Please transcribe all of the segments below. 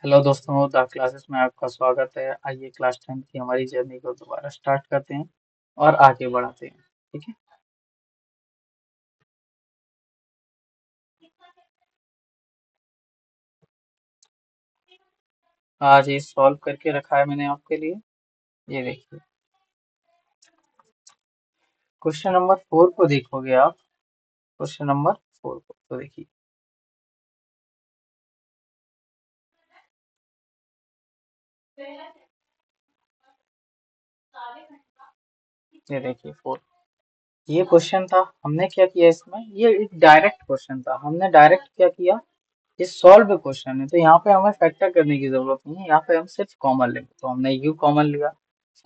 Hello दोस्तों, the classes में आपका स्वागत है। आइए क्लास 10 की हमारी जर्नी को दोबारा स्टार्ट करते हैं और आगे बढ़ाते हैं। ठीक है। आज ये सॉल्व करके रखा है मैंने आपके लिए। ये देखिए, क्वेश्चन नंबर 4 को देखोगे आप। क्वेश्चन नंबर 4 को तो देखिए, ये देखिए 4। ये क्वेश्चन था, हमने क्या किया इसमें, ये एक डायरेक्ट क्वेश्चन था। हमने डायरेक्ट क्या किया, ये सॉल्व क्वेश्चन है तो यहाँ पे हमें फैक्टर करने की जरूरत नहीं है। यहाँ पे हम सिर्फ कॉमन लेंगे, तो हमने यू कॉमन लिया,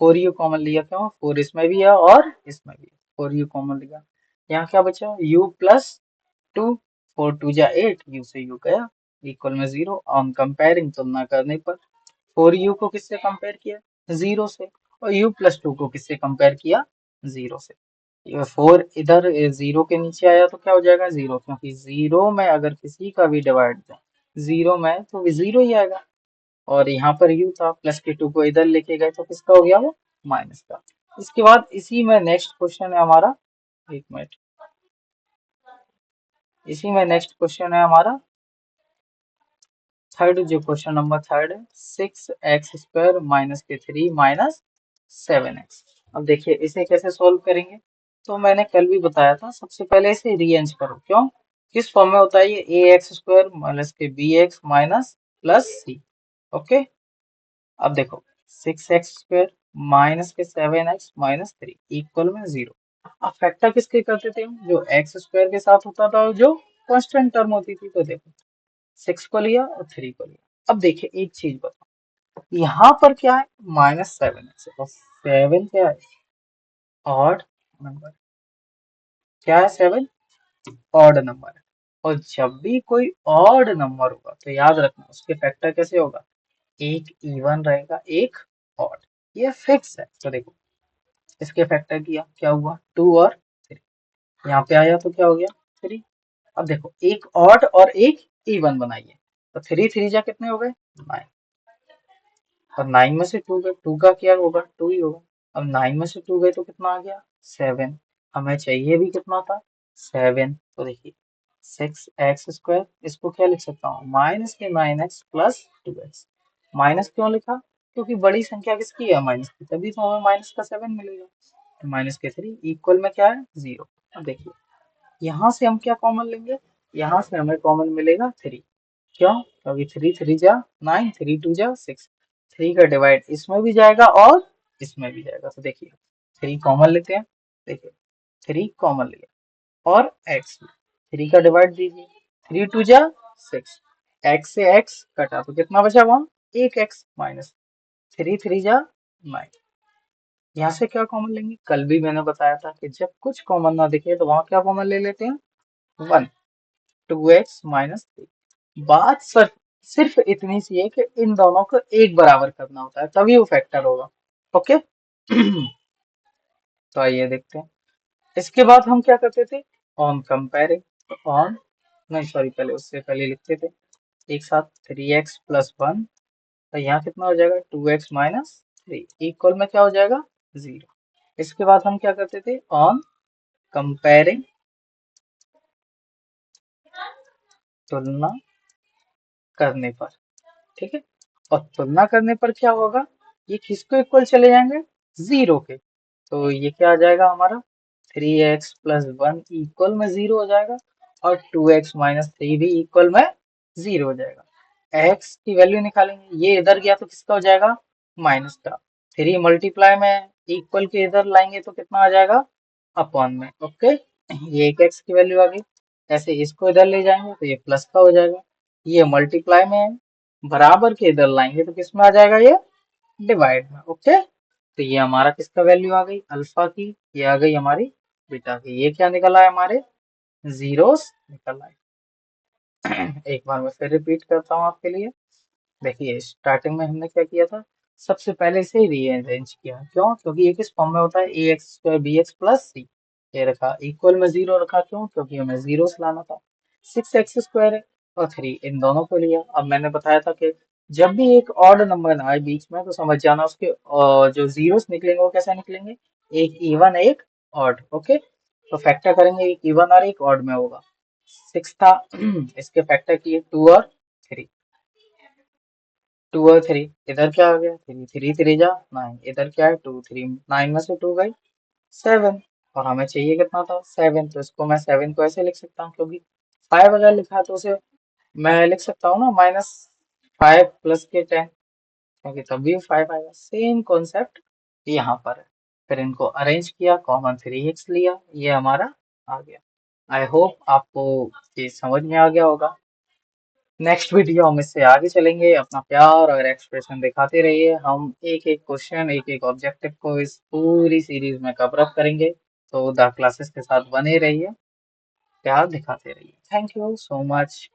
4u कॉमन लिया। क्यों? 4 इसमें भी है और इसमें भी है, 4u कॉमन लिया। यहाँ क्या बचा, u प्लस 2, 4 2 जा 8, u से u गया, इक्वल में 0। ऑन कंपेयरिंग, तुलना करने पर 4u को किससे कंपेयर किया, 0 से, और u प्लस 2 को किससे कंपेयर किया, 0 से। 4 इधर 0 के नीचे आया तो क्या हो जाएगा, 0, क्योंकि 0 में अगर किसी का भी डिवाइड दें 0 में तो भी 0 ही आएगा। और यहाँ पर u था, प्लस के 2 को इधर लेके गए तो किसका हो गया, वो माइनस का। इसके बाद इसी में नेक्स्ट क्वेश्चन है हमारा, एक मिनट, इसी में नेक्स्ट क्वेश्चन है हमारा थर्ड, जो क्वेश्चन नंबर थर्ड है, 6x² माइनस के 3 माइनस 7x। अब देखिए इसे कैसे सोल्व करेंगे। तो मैंने कल भी बताया था, सबसे पहले इसे रीअरेंज करो। क्यों? किस फॉर्म में होता है ये, ax² माइनस के bx minus plus c। Okay. अब देखो 6x² माइनस के 7x माइनस 3 इक्वल में 0। अब फैक्टर किसके करते थे हम? जो x² के साथ होता था और जो कांस्टेंट टर्म होती थी। तो देखो 6 को लिया और 3 को लिया। अब देखिए एक चीज बताओ, यहाँ पर क्या है, -7 है, और 7 क्या है, ऑड नंबर। क्या है 7? ऑड नंबर है। और जब भी कोई ऑड नंबर होगा तो याद रखना उसके फैक्टर कैसे होगा, एक इवन रहेगा, एक ऑड। ये फिक्स है। तो देखो इसके फैक्टर किया, क्या हुआ, 2 और 3। यहाँ पे आया तो क्या हो गया, 3। अब देखो एक ऑड और एक इवन बनाइए, तो 3 3 जा कितने हो गए, 9। और 9 में से 2 गए, 2 का क्या होगा, 2 ही होगा। अब 9 में से 2 गए तो कितना आ गया, 7। हमें चाहिए भी कितना था, 7। तो देखिए 6x², इसको क्या लिख सकता हूँ, माइनस के 9x प्लस 2x। माइनस क्यों लिखा, क्योंकि बड़ी संख्या किसकी है, माइनस की, तभी तो हमें माइनस का 7 मिलेगा। तो माइनस के 3 इक्वल में क्या है, 0। अब देखिए यहाँ से हम क्या कॉमन लेंगे, यहाँ से हमें कॉमन मिलेगा 3। क्यों? क्योंकि 3 3 जा 9, 3 2 जा 6। 3 का डिवाइड इसमें भी जाएगा और इसमें भी जाएगा। तो देखिए 3 कॉमन लेते हैं, देखिए 3 कॉमन लिया और x, 3 का डिवाइड दीजिए, 3 2 जा 6, x से x कटा तो कितना बचा, वहां एक x माइनस 3 3 जा 9। यहाँ से क्या कॉमन लेंगे, कल भी मैंने बताया था कि जब कुछ कॉमन ना दिखे तो वहां क्या कॉमन ले लेते हैं, 1, 2x माइनस 3। बात सिर्फ इतनी सी है कि इन दोनों को एक बराबर करना होता है, तभी वो फैक्टर होगा। ओके। तो आइए देखते हैं। इसके बाद हम क्या करते थे, ऑन कंपेयरिंग। ऑन, नहीं सॉरी, पहले उससे पहले लिखते थे एक साथ, 3x प्लस 1, तो यहाँ कितना हो जाएगा, 2x माइनस 3 इक्वल में क्या हो जाएगा, 0। इसके बाद हम क्या करते थे, ऑन कंपेयरिंग, तुलना करने पर। ठीक है। और तुलना करने पर क्या होगा, ये किसको इक्वल चले जाएंगे, 0 के। तो ये क्या आ जाएगा हमारा, 3x प्लस 1 इक्वल में 0 हो जाएगा, और 2x माइनस 3 भी इक्वल में 0 हो जाएगा। x की वैल्यू निकालेंगे, ये इधर गया तो किसका हो जाएगा, माइनस का। 3 मल्टीप्लाई में इक्वल के इधर लाएंगे तो कितना आ जाएगा, अपॉन में। ओके, ये एक x की वैल्यू आ गई। ऐसे इसको इधर ले जाएंगे तो ये प्लस का हो जाएगा। ये मल्टीप्लाई में है, बराबर के इधर लाएंगे तो किस में आ जाएगा, ये डिवाइड में। ओके। तो ये हमारा किसका वैल्यू आ गई, अल्फा की, ये आ गई हमारी बीटा की। ये क्या निकला है, हमारे जीरोस निकल आए। एक बार मैं फिर रिपीट करता हूँ आपके लिए। देखिए स्टार्टिंग में हमने क्या किया था, सबसे पहले इसे रीअरेंज किया। क्यों? क्योंकि ये किस फॉर्म में होता है, ax² bx प्लस c। ये रखा इक्वल में 0 रखा, क्यों? क्योंकि हमें जीरो लाना था। 6x² है और 3, इन दोनों को लिया। अब मैंने बताया था कि जब भी एक ऑड नंबर आए बीच में तो समझ जाना उसके जो जीरोस निकलेंगे वो कैसे निकलेंगे, एक इवन एक ऑड। ओके, तो फैक्टर करेंगे, एक इवन और एक ऑड में होगा। 6 था इसके फैक्टर किए 2 और 3, 2 और 3, इधर क्या आ गया 3, 3 3 जा 9, इधर क्या है 2 3, 9 में से 2 गई 7, और हमें चाहिए कितना था 7, तो इसको मैं 7 को ऐसे लिख सकता हूँ, क्योंकि 5 अगर लिखा है तो उसे मैं लिख सकता हूँ ना -5 प्लस के 10, क्योंकि तब भी 5 आएगा। सेम कॉन्सेप्ट यहाँ पर है। फिर इनको अरेंज किया, कॉमन 3x लिया, ये हमारा आ गया। आई होप आपको ये समझ में आ गया होगा। नेक्स्ट वीडियो हम इससे आगे चलेंगे, अपना प्यार और एक्सप्रेशन दिखाते रहिए। हम एक एक क्वेश्चन, एक एक ऑब्जेक्टिव को इस पूरी सीरीज में कवर अप करेंगे, तो द क्लासेस के साथ बने रहिए, प्यार दिखाते रहिए। Thank you so much.